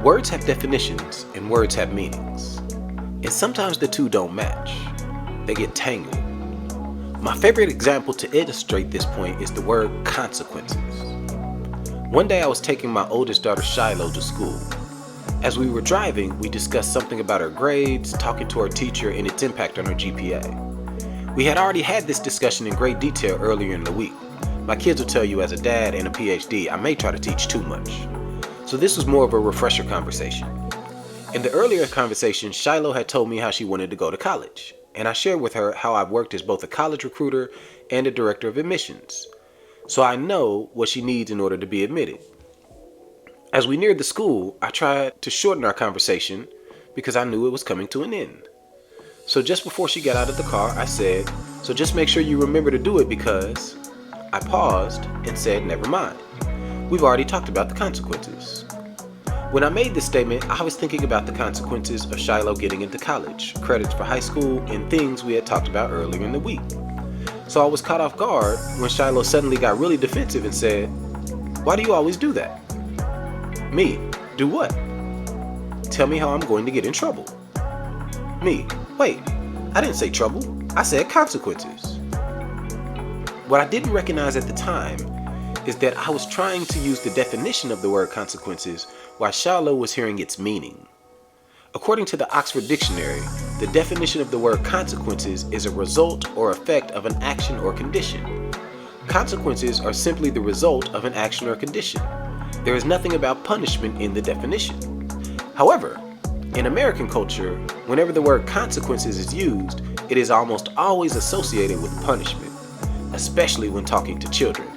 Words have definitions and words have meanings. And sometimes the two don't match. They get tangled. My favorite example to illustrate this point is the word consequences. One day I was taking my oldest daughter Shiloh to school. As we were driving, we discussed something about her grades, talking to her teacher, and its impact on her GPA. We had already had this discussion in great detail earlier in the week. My kids will tell you, as a dad and a PhD, I may try to teach too much. So this was more of a refresher conversation. In the earlier conversation, Shiloh had told me how she wanted to go to college, and I shared with her how I've worked as both a college recruiter and a director of admissions. So I know what she needs in order to be admitted. As we neared the school, I tried to shorten our conversation because I knew it was coming to an end. So just before she got out of the car, I said, "So just make sure you remember to do it because..." I paused and said, "Never mind. We've already talked about the consequences." When I made this statement, I was thinking about the consequences of Shiloh getting into college, credits for high school, and things we had talked about earlier in the week. So I was caught off guard when Shiloh suddenly got really defensive and said, "Why do you always do that?" Me, do what? Tell me how I'm going to get in trouble. Me, wait, I didn't say trouble. I said consequences. What I didn't recognize at the time is that I was trying to use the definition of the word consequences while Shiloh was hearing its meaning. According to the Oxford Dictionary, the definition of the word consequences is a result or effect of an action or condition. Consequences are simply the result of an action or condition. There is nothing about punishment in the definition. However, in American culture, whenever the word consequences is used, it is almost always associated with punishment, especially when talking to children.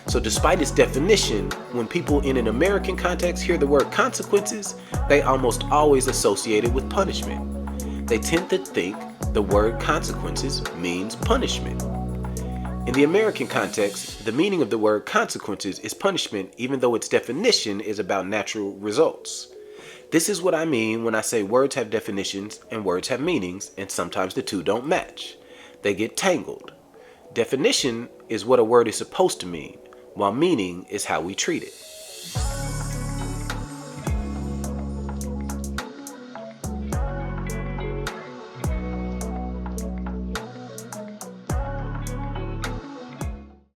So despite its definition, when people in an American context hear the word consequences, they almost always associate it with punishment. They tend to think the word consequences means punishment. In the American context, the meaning of the word consequences is punishment, even though its definition is about natural results. This is what I mean when I say words have definitions and words have meanings, and sometimes the two don't match. They get tangled. Definition is what a word is supposed to mean, while meaning is how we treat it.